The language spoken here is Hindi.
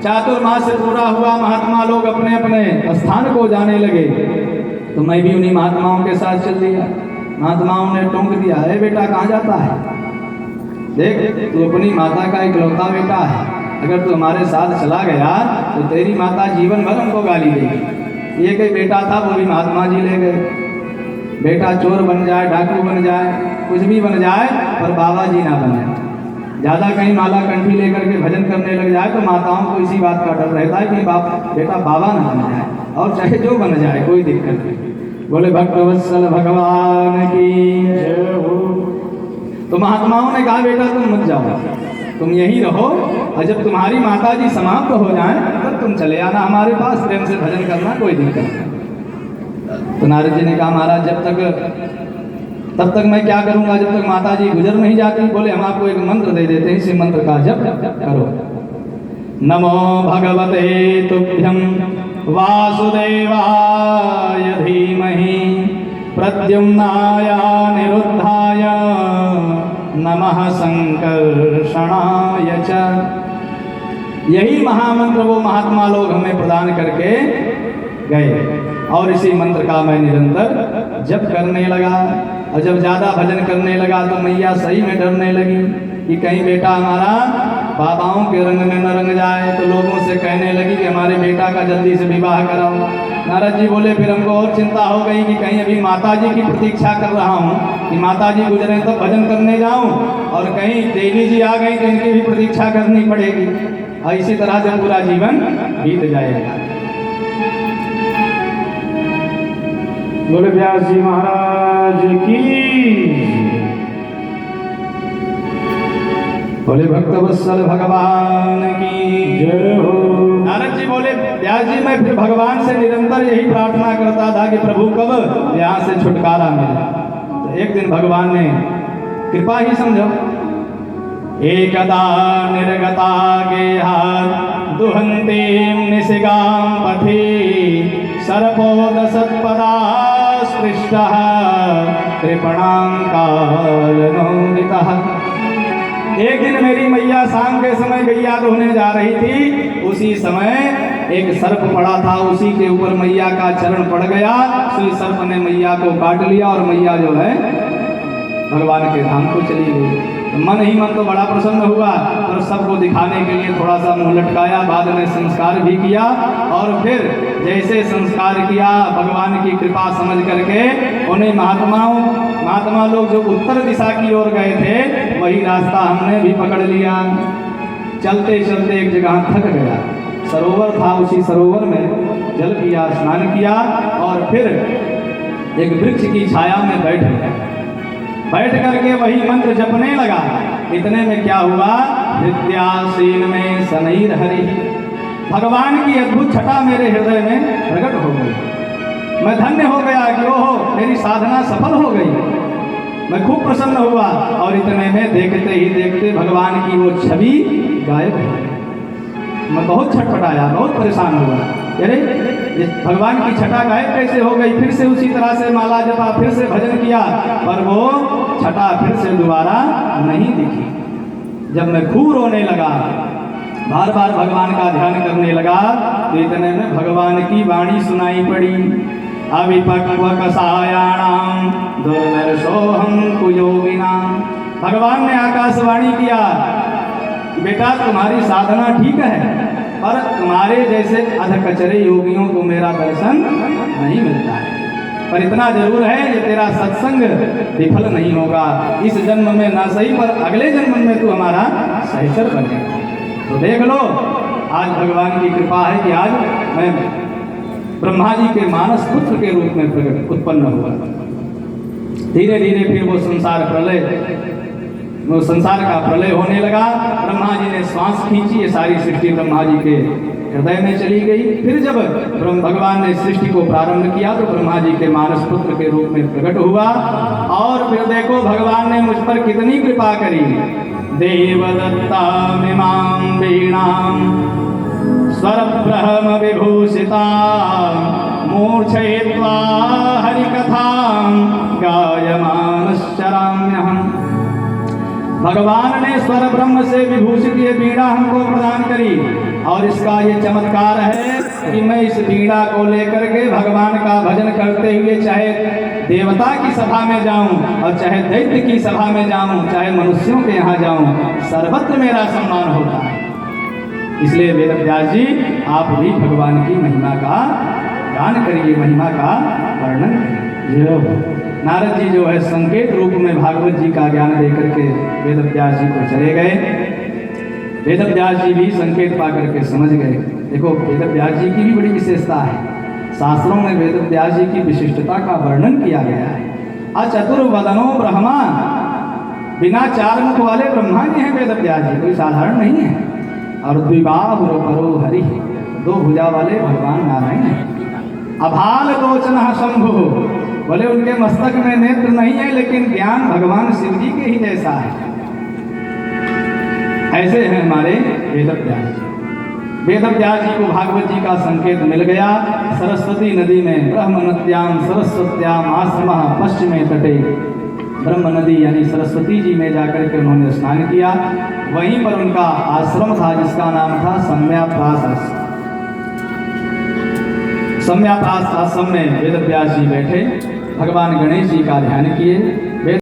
चातुर्मास पूरा हुआ, महात्मा लोग अपने अपने स्थान को जाने लगे, तो मैं भी उन्हीं महात्माओं के साथ चल दिया। महात्माओं ने टोंक दिया, अरे बेटा कहाँ जाता है, देख तू अपनी माता का इकलौता बेटा है, अगर तू हमारे साथ चला गया तो तेरी माता जीवन भर हमको गाली देगी। ये कोई बेटा था, वो भी महात्मा जी ले गए। बेटा चोर बन जाए, डाकू बन जाए, कुछ भी बन जाए, पर बाबा जी ना बने। ज़्यादा कहीं माला कंठी लेकर के भजन करने लग जाए तो माताओं को इसी बात का डर रहता है कि बेटा बाबा ना बन जाए, और चाहे जो बन जाए कोई दिक्कत नहीं। बोले भक्तवत्सल भगवान की जय हो। तो महात्माओं ने कहा बेटा तुम मत जाओ, तुम यहीं रहो, और जब तुम्हारी माता जी समाप्त हो जाएं तब तुम चले आना हमारे पास, प्रेम से भजन करना, कोई दिक्कत नहीं। तो नारद जी ने कहा महाराज तब तक मैं क्या करूंगा जब तक माता जी गुजर नहीं जाती। बोले हम आपको एक मंत्र दे देते हैं, इसी मंत्र का जप करो। नमो भगवते तुभ्यं वासुदेवाय धीमहि प्रद्युम्नाय निरुद्धाय नमः संकर्षणाय च। यही महामंत्र वो महात्मा लोग हमें प्रदान करके गए, और इसी मंत्र का मैं निरंतर जप करने लगा। और जब ज़्यादा भजन करने लगा तो मैया सही में डरने लगी कि कहीं बेटा हमारा बाबाओं के रंग में न रंग जाए। तो लोगों से कहने लगी कि हमारे बेटा का जल्दी से विवाह कराओ। नारद जी बोले फिर हमको और चिंता हो गई कि कहीं अभी माता जी की प्रतीक्षा कर रहा हूँ कि माता जी गुजरे तो भजन करने जाऊँ, और कहीं देवी जी आ गई तो इनकी भी प्रतीक्षा करनी पड़ेगी, और इसी तरह से पूरा जीवन बीत जाएगा। बोले व्यास जी महाराज की, बोले भक्तवत्सल भगवान की जय हो। नारद जी बोले व्यास जी मैं फिर भगवान से निरंतर यही प्रार्थना करता था कि प्रभु कब यहाँ से छुटकारा मिले। तो एक दिन भगवान ने कृपा ही समझो, एकदा निर्गता गेहात् दुहन्तीं निशिगां पथि सर्पोदसत्पदा स्पृष्टः कृपणां कालनोदितः। एक दिन मेरी मैया शाम के समय गैया धोने जा रही थी, उसी समय एक सर्प पड़ा था, उसी के ऊपर मैया का चरण पड़ गया, उसी सर्प ने मैया को काट लिया और मैया जो है भगवान के धाम को चली गई। मन ही मन तो बड़ा प्रसन्न हुआ, पर सबको दिखाने के लिए थोड़ा सा मुंह लटकाया, बाद में संस्कार भी किया, और फिर जैसे संस्कार किया भगवान की कृपा समझ करके उन्हें महात्मा लोग जो उत्तर दिशा की ओर गए थे वही रास्ता हमने भी पकड़ लिया। चलते चलते एक जगह थक गया, सरोवर था, उसी सरोवर में जल पिया, स्नान किया, और फिर एक वृक्ष की छाया में बैठ गया। बैठ करके वही मंत्र जपने लगा। इतने में क्या हुआ, विद्यासीन में सनैर हरि, भगवान की अद्भुत छटा मेरे हृदय में प्रकट हो गई। मैं धन्य हो गया कि ओहो मेरी साधना सफल हो गई। मैं खूब प्रसन्न हुआ, और इतने में देखते ही देखते भगवान की वो छवि गायब हो गई। मैं बहुत छटपटाया, बहुत परेशान हुआ, अरे भगवान की छटा गायब कैसे हो गई। फिर से उसी तरह से माला जपा, फिर से भजन किया, पर वो छटा फिर से दोबारा नहीं दिखी। जब मैं खूब रोने लगा, बार बार भगवान का ध्यान करने लगा, तो इतने में भगवान की वाणी सुनाई पड़ी, अविपक्व कसायाणाम दुर्दर्शोहम कुयोगिनाम। भगवान ने आकाशवाणी किया, बेटा तुम्हारी साधना ठीक है, पर तुम्हारे जैसे अधकचरे योगियों को मेरा दर्शन नहीं मिलता है, पर इतना जरूर है कि तेरा सत्संग विफल नहीं होगा। इस जन्म में ना सही, पर अगले जन्म में तू हमारा सहचर बनेगा। तो देख लो, आज भगवान की कृपा है कि आज मैं ब्रह्मा जी के मानस पुत्र के रूप में प्रकट उत्पन्न हुआ। धीरे धीरे फिर वो संसार का प्रलय होने लगा। ब्रह्मा जी ने श्वास खींची, ये सारी सृष्टि ब्रह्मा जी के हृदय में चली गई। फिर जब भगवान ने सृष्टि को प्रारंभ किया तो ब्रह्मा जी के मानस पुत्र के रूप में प्रकट हुआ। और फिर देखो भगवान ने मुझ पर कितनी कृपा करी। देवदत्तामिमां वीणां स्वरब्रह्म विभूषिता मूर्छयित्वा हरिकथां गायमानश्चराम्यहम्। भगवान ने स्वर ब्रह्म से विभूषित ये वीणा हमको प्रदान करी, और इसका ये चमत्कार है कि मैं इस बीड़ा को लेकर के भगवान का भजन करते हुए चाहे देवता की सभा में जाऊं और चाहे दैत्य की सभा में जाऊं, चाहे मनुष्यों के यहाँ जाऊं, सर्वत्र मेरा सम्मान होता है। इसलिए वेदव्यास जी आप भी भगवान की महिमा का गान करिए, महिमा का वर्णन करिए। नारद जी जो है संकेत रूप में भागवत जी का ज्ञान देकर के वेदव्यास जी को चले गए। वेदव्यास जी भी संकेत पा करके समझ गए। देखो वेदव्यास जी की भी बड़ी विशेषता है, शास्त्रों में वेदव्यास जी की विशिष्टता का वर्णन किया गया है। अचतुर्वदनो ब्रह्मा, बिना चार मुख वाले ब्रह्मा जी हैं वेदव्यास जी, कोई साधारण नहीं है। और द्विबाहुर परो हरि, दो भुजा वाले भगवान नारायण हैं। अभाल लोचन शंभु, बोले उनके मस्तक में नेत्र नहीं है लेकिन ज्ञान भगवान शिव जी के ही जैसा है। ऐसे हैं हमारे वेदव्यास जी। वेदव्यास जी को भागवत जी का संकेत मिल गया। सरस्वती नदी में ब्रह्म नद्याम सरस्वत्याम आश्रम पश्चिमे तटे, ब्रह्म नदी यानी सरस्वती जी में जाकर के उन्होंने स्नान किया। वहीं पर उनका आश्रम था जिसका नाम था सम्याप्रास आश्रम। सम्याप्रास आश्रम में वेदव्यास जी बैठे, भगवान गणेश जी का ध्यान किए।